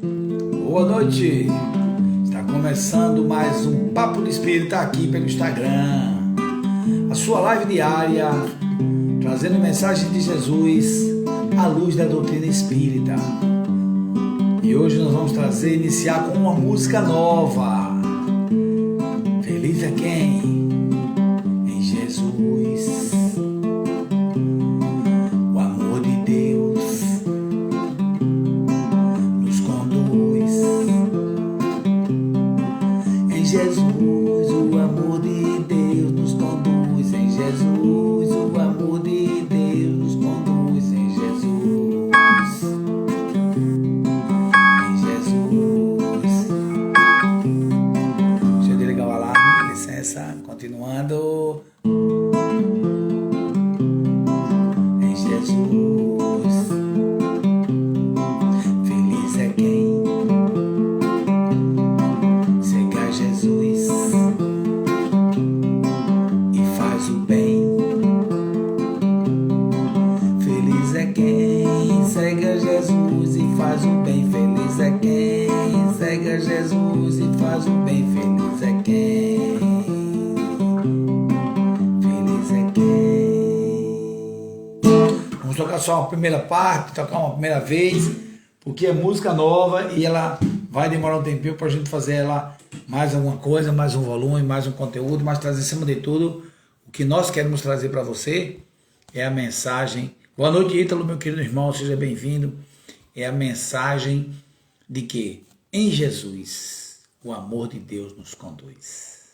Boa noite, está começando mais um Papo de Espírita aqui pelo Instagram, a sua live diária, trazendo mensagens de Jesus à luz da doutrina espírita. E hoje nós vamos iniciar com uma música nova. Feliz é quem em Jesus o amor de Deus nos conduz. Em Jesus o amor de Deus nos conduz. Em Jesus o amor de Deus nos conduz. Em Jesus, em Jesus. Deixa eu desligar o alarme, licença, continuando. Em Jesus, feliz é quem segue a Jesus e faz o bem. Feliz é quem segue a Jesus e faz o bem. Feliz é quem segue a Jesus e faz o bem. Feliz é quem. Feliz é quem. Vamos tocar só a primeira parte, tocar uma primeira vez, porque é música nova e ela vai demorar um tempinho para a gente fazer ela mais alguma coisa, mais um volume, mais um conteúdo, mas trazer acima de tudo o que nós queremos trazer para você é a mensagem. Boa noite, Ítalo, meu querido irmão, seja bem-vindo. É a mensagem de que em Jesus o amor de Deus nos conduz.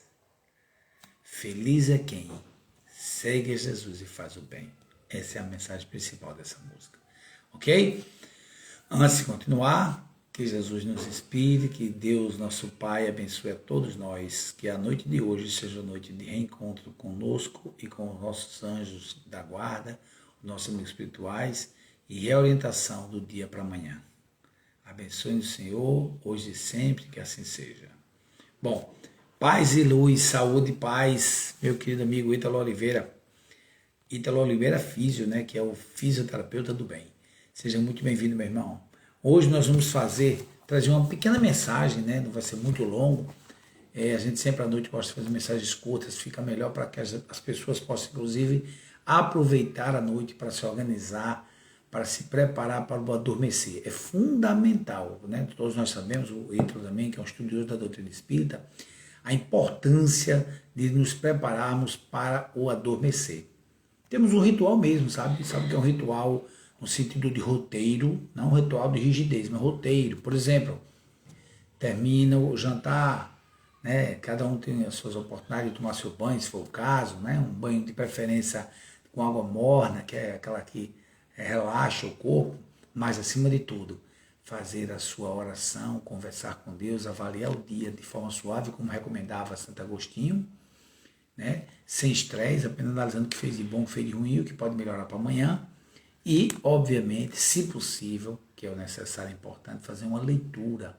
Feliz é quem segue Jesus e faz o bem. Essa é a mensagem principal dessa música, ok? Antes de continuar, que Jesus nos inspire, que Deus, nosso Pai, abençoe a todos nós, que a noite de hoje seja a noite de reencontro conosco e com os nossos anjos da guarda, os nossos amigos espirituais, e reorientação do dia para amanhã. Abençoe o Senhor, hoje e sempre, que assim seja. Bom, paz e luz, saúde e paz, meu querido amigo Ítalo Oliveira. Ítalo Oliveira Físio, né, que é o fisioterapeuta do bem. Seja muito bem-vindo, meu irmão. Hoje nós vamos trazer uma pequena mensagem, né, não vai ser muito longo. A gente sempre à noite gosta de fazer mensagens curtas, fica melhor para que as pessoas possam, inclusive, aproveitar a noite para se organizar, para se preparar para o adormecer. É fundamental, né? Todos nós sabemos, o Ítalo também, que é um estudioso da doutrina espírita, a importância de nos prepararmos para o adormecer. Temos um ritual mesmo, sabe? Sabe que é um ritual no sentido de roteiro, não um ritual de rigidez, mas roteiro. Por exemplo, termina o jantar, né? Cada um tem as suas oportunidades de tomar seu banho, se for o caso, né? Um banho de preferência com água morna, que é aquela que relaxa o corpo, mas acima de tudo, fazer a sua oração, conversar com Deus, avaliar o dia de forma suave, como recomendava Santo Agostinho, né? Sem estresse, apenas analisando o que fez de bom, o que fez de ruim, o que pode melhorar para amanhã. E, obviamente, se possível, que é o necessário e importante, fazer uma leitura.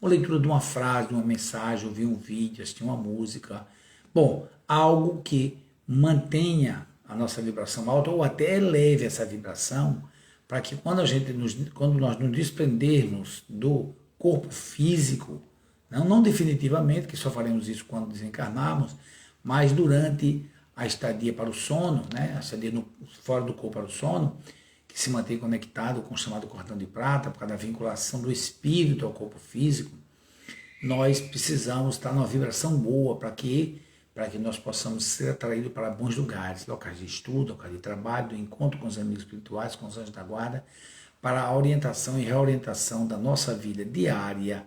Uma leitura de uma frase, de uma mensagem, ouvir um vídeo, assistir uma música. Bom, algo que mantenha a nossa vibração alta ou até eleve essa vibração, para que quando nós nos desprendermos do corpo físico, não definitivamente, que só faremos isso quando desencarnarmos, mas durante a estadia para o sono, né, a estadia fora do corpo para o sono, que se mantém conectado com o chamado cordão de prata, por causa da vinculação do espírito ao corpo físico, nós precisamos estar numa vibração boa para que nós possamos ser atraídos para bons lugares, locais de estudo, locais de trabalho, do encontro com os amigos espirituais, com os anjos da guarda, para a orientação e reorientação da nossa vida diária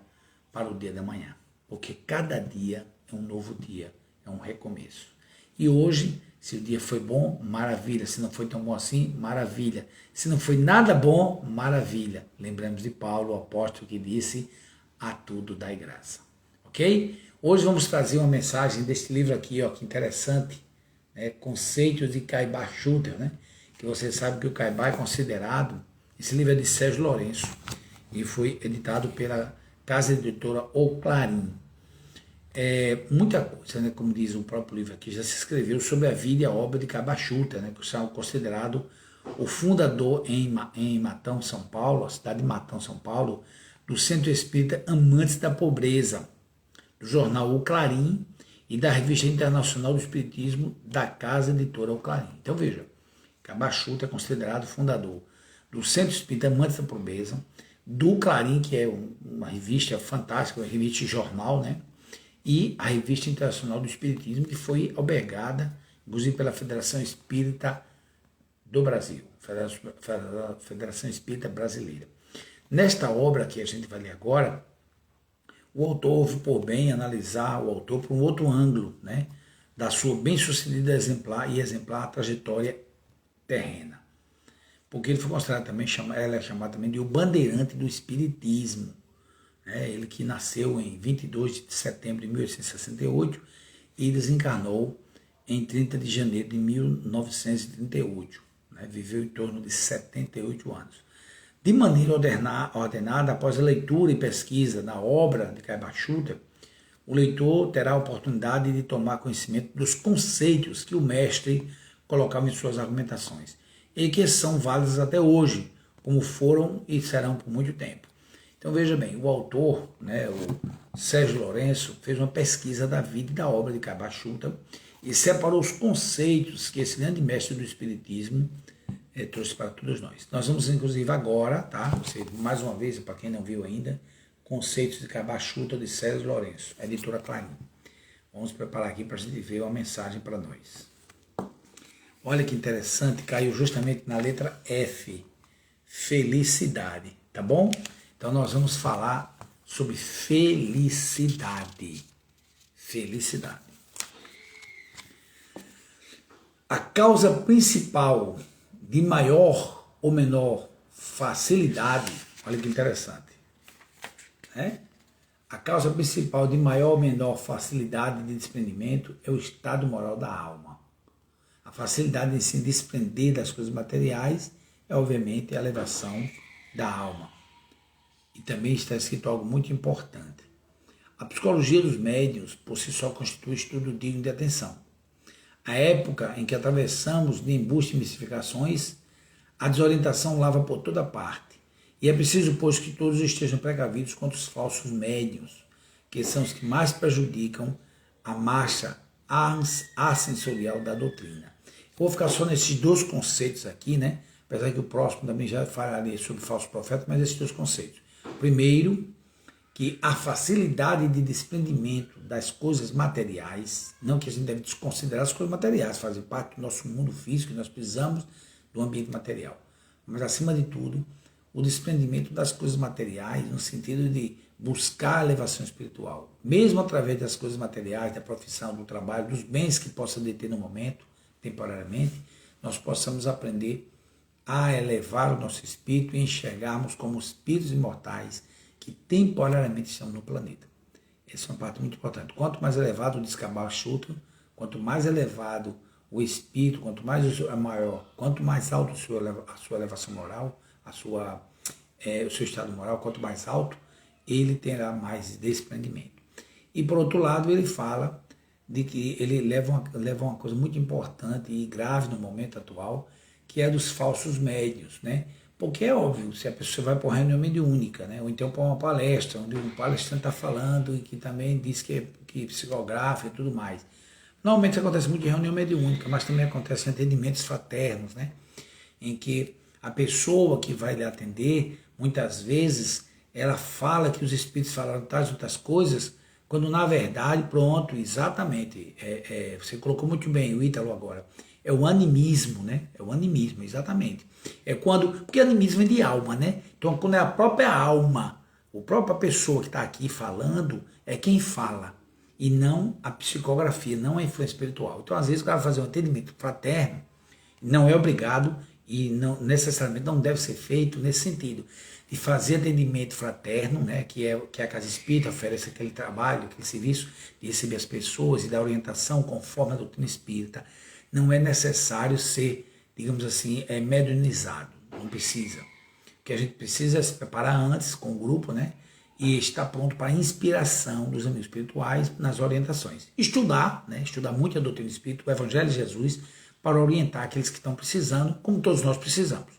para o dia da manhã. Porque cada dia é um novo dia, é um recomeço. E hoje, se o dia foi bom, maravilha. Se não foi tão bom assim, maravilha. Se não foi nada bom, maravilha. Lembramos de Paulo, o apóstolo, que disse: a tudo dai graça. Ok? Hoje vamos trazer uma mensagem deste livro aqui, ó, que interessante, né? Conceitos de Caibá-Schutter, né? Que você sabe que o Caibá é considerado, esse livro é de Sérgio Lourenço e foi editado pela casa editora O Clarim. Muita coisa, né, como diz o próprio livro aqui, já se escreveu sobre a vida e a obra de Caibá-Schutter, né, que é considerado o fundador em Matão, São Paulo, a cidade de Matão, São Paulo, do Centro Espírita Amantes da Pobreza, do jornal O Clarim e da Revista Internacional do Espiritismo da Casa Editora O Clarim. Então veja, Cabachuta é considerado fundador do Centro Espírita Amantes da Pobreza, do Clarim, que é uma revista fantástica, uma revista de jornal, né? E a Revista Internacional do Espiritismo, que foi albergada, inclusive pela Federação Espírita do Brasil, Federação Espírita Brasileira. Nesta obra que a gente vai ler agora, o autor houve por bem analisar o autor por um outro ângulo, né, da sua bem-sucedida exemplar trajetória terrena. Porque ele foi considerado também, ela é chamada também de o bandeirante do espiritismo. Né, ele que nasceu em 22 de setembro de 1868 e desencarnou em 30 de janeiro de 1938. Né, viveu em torno de 78 anos. De maneira ordenada, após a leitura e pesquisa da obra de Cabachuta, o leitor terá a oportunidade de tomar conhecimento dos conceitos que o mestre colocava em suas argumentações, e que são válidos até hoje, como foram e serão por muito tempo. Então veja bem, o autor, né, o Sérgio Lourenço, fez uma pesquisa da vida e da obra de Cabachuta e separou os conceitos que esse grande mestre do Espiritismo trouxe para todos nós. Nós vamos, inclusive, agora, tá? Mais uma vez, para quem não viu ainda, Conceitos de Cabachuta de Sérgio Lourenço, editora Clarim. Vamos preparar aqui para a gente ver uma mensagem para nós. Olha que interessante, caiu justamente na letra F, felicidade, tá bom? Então nós vamos falar sobre felicidade. Felicidade. A causa principal de maior ou menor facilidade, olha que interessante, né? A causa principal de maior ou menor facilidade de desprendimento é o estado moral da alma. A facilidade em se desprender das coisas materiais é, obviamente, a elevação da alma. E também está escrito algo muito importante. A psicologia dos médiuns, por si só, constitui estudo digno de atenção. A época em que atravessamos de embuste e mistificações, a desorientação lava por toda parte. E é preciso, pois, que todos estejam precavidos contra os falsos médiuns, que são os que mais prejudicam a marcha assensorial da doutrina. Eu vou ficar só nesses dois conceitos aqui, né? Apesar que o próximo também já falarei sobre falso profeta, mas esses dois conceitos. Primeiro, que a facilidade de desprendimento das coisas materiais, não que a gente deve desconsiderar as coisas materiais, fazem parte do nosso mundo físico, e nós precisamos do ambiente material. Mas, acima de tudo, o desprendimento das coisas materiais, no sentido de buscar a elevação espiritual, mesmo através das coisas materiais, da profissão, do trabalho, dos bens que possa deter no momento, temporariamente, nós possamos aprender a elevar o nosso espírito e enxergarmos como espíritos imortais que temporariamente estão no planeta. Essa é uma parte muito importante. Quanto mais elevado o Cabachuta, quanto mais elevado o espírito, quanto mais maior, quanto mais alto a sua elevação moral, o seu estado moral, quanto mais alto, ele terá mais desprendimento. E por outro lado, ele fala de que ele leva uma coisa muito importante e grave no momento atual, que é dos falsos médiuns, né? Porque é óbvio, se a pessoa vai para uma reunião mediúnica, né? Ou então para uma palestra, onde um palestrante está falando e que também diz que é psicográfico e tudo mais. Normalmente isso acontece muito em reunião mediúnica, mas também acontece em atendimentos fraternos, né? Em que a pessoa que vai lhe atender, muitas vezes, ela fala que os espíritos falaram tais outras coisas, quando na verdade, pronto, exatamente, você colocou muito bem o Ítalo agora, é o animismo, né? É o animismo, exatamente. É quando, porque animismo é de alma, né? Então, quando é a própria alma, a própria pessoa que está aqui falando, é quem fala, e não a psicografia, não a influência espiritual. Então, às vezes, o cara vai fazer um atendimento fraterno, não é obrigado, e não, necessariamente não deve ser feito nesse sentido, de fazer atendimento fraterno, né, que a Casa Espírita oferece aquele trabalho, aquele serviço de receber as pessoas e dar orientação conforme a doutrina espírita. Não é necessário ser, digamos assim, mediunizado, não precisa. O que a gente precisa é se preparar antes com o grupo, né, e estar pronto para a inspiração dos amigos espirituais nas orientações. Estudar, né, estudar muito a doutrina espírita, o Evangelho de Jesus, para orientar aqueles que estão precisando, como todos nós precisamos.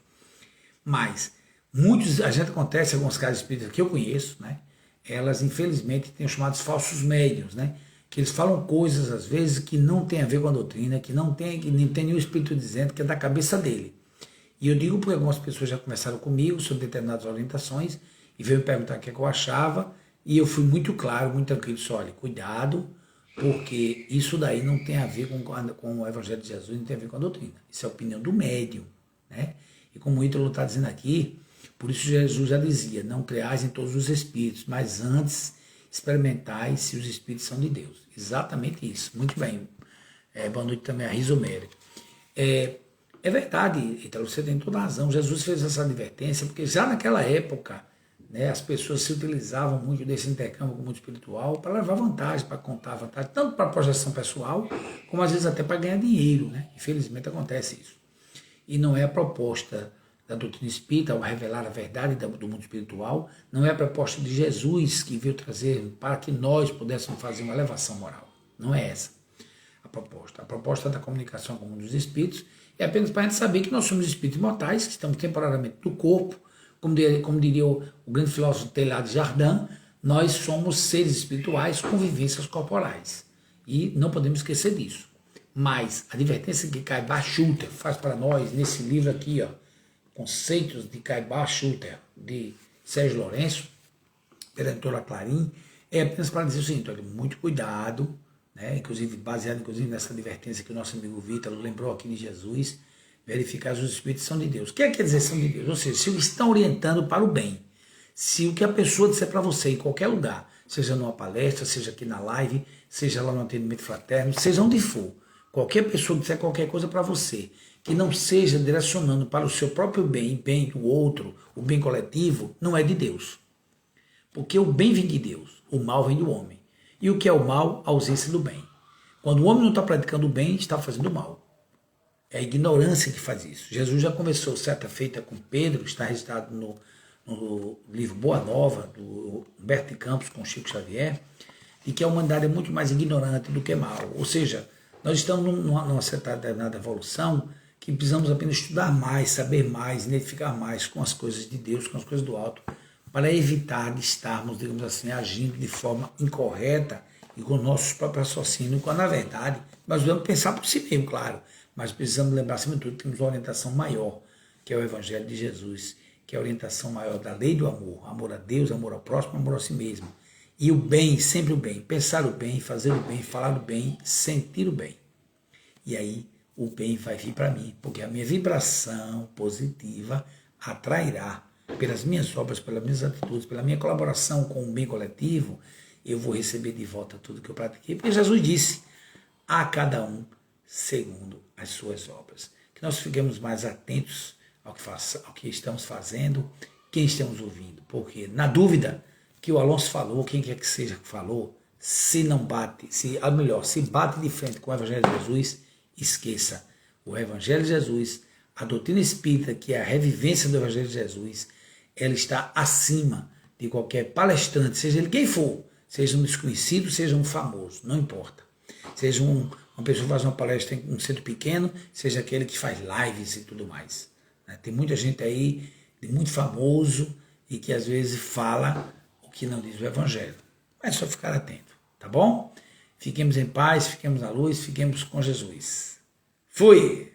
Mas A gente acontece algumas casas espíritas que eu conheço, né? Elas infelizmente têm os chamados falsos médiuns, né? Que eles falam coisas às vezes que não tem a ver com a doutrina, que não tem nenhum espírito dizendo, que é da cabeça dele. E eu digo porque algumas pessoas já conversaram comigo sobre determinadas orientações e veio me perguntar o que eu achava, e eu fui muito claro, muito tranquilo, disse, olha, cuidado, porque isso daí não tem a ver com o Evangelho de Jesus, não tem a ver com a doutrina. Isso é a opinião do médium, né? E como o Ítalo está dizendo aqui, por isso Jesus já dizia, não creais em todos os espíritos, mas antes experimentai se os espíritos são de Deus. Exatamente isso. Muito bem. Boa noite também a Risomério. É verdade, Ítalo, você tem toda a razão. Jesus fez essa advertência, porque já naquela época, né, as pessoas se utilizavam muito desse intercâmbio com o mundo espiritual para levar vantagem, para contar vantagem, tanto para projeção pessoal, como às vezes até para ganhar dinheiro, né? Infelizmente acontece isso. E não é a proposta da doutrina espírita, ao revelar a verdade do mundo espiritual, não é a proposta de Jesus que veio trazer para que nós pudéssemos fazer uma elevação moral. Não é essa a proposta. A proposta da comunicação com o mundo dos espíritos é apenas para a gente saber que nós somos espíritos imortais, que estamos temporariamente do corpo, como diria o grande filósofo Teilhard de Chardin, nós somos seres espirituais com vivências corporais. E não podemos esquecer disso. Mas a advertência que Caibar Schutter faz para nós, nesse livro aqui, ó, Conceitos de Caibar Schutter, de Sérgio Lourenço, pela editora Clarim, é apenas para dizer o seguinte, olha, muito cuidado, né, inclusive baseado nessa advertência que o nosso amigo Vitor lembrou aqui de Jesus, verificar se os espíritos são de Deus. O que quer dizer são de Deus? Ou seja, se estão orientando para o bem, se o que a pessoa disser para você em qualquer lugar, seja numa palestra, seja aqui na live, seja lá no atendimento fraterno, seja onde for, qualquer pessoa que disser qualquer coisa para você, que não seja direcionando para o seu próprio bem, bem do outro, o bem coletivo, não é de Deus. Porque o bem vem de Deus, o mal vem do homem. E o que é o mal? A ausência do bem. Quando o homem não está praticando o bem, está fazendo o mal. É a ignorância que faz isso. Jesus já conversou certa feita com Pedro, está registrado no livro Boa Nova, do Humberto de Campos com Chico Xavier, de que a humanidade é muito mais ignorante do que mal. Ou seja, nós estamos numa certa determinada evolução que precisamos apenas estudar mais, saber mais, identificar mais com as coisas de Deus, com as coisas do alto, para evitar de estarmos, digamos assim, agindo de forma incorreta e com nossos próprios raciocínios, quando na verdade nós devemos pensar por si mesmo, claro, mas precisamos lembrar, acima de tudo, que temos uma orientação maior, que é o Evangelho de Jesus, que é a orientação maior da lei do amor, amor a Deus, amor ao próximo, amor a si mesmo. E o bem, sempre o bem, pensar o bem, fazer o bem, falar o bem, sentir o bem. E aí o bem vai vir para mim, porque a minha vibração positiva atrairá pelas minhas obras, pelas minhas atitudes, pela minha colaboração com o bem coletivo, eu vou receber de volta tudo que eu pratiquei, porque Jesus disse, a cada um segundo as suas obras. Que nós fiquemos mais atentos ao que estamos fazendo, quem estamos ouvindo, porque na dúvida que o Alonso falou, quem quer que seja que falou, se não bate, se bate de frente com o Evangelho de Jesus, esqueça, o Evangelho de Jesus, a doutrina espírita, que é a revivência do Evangelho de Jesus, ela está acima de qualquer palestrante, seja ele quem for, seja um desconhecido, seja um famoso, não importa. Seja uma pessoa que faz uma palestra em um centro pequeno, seja aquele que faz lives e tudo mais. Tem muita gente aí, muito famoso, e que às vezes fala o que não diz o Evangelho. É só ficar atento, tá bom? Fiquemos em paz, fiquemos na luz, fiquemos com Jesus. Fui!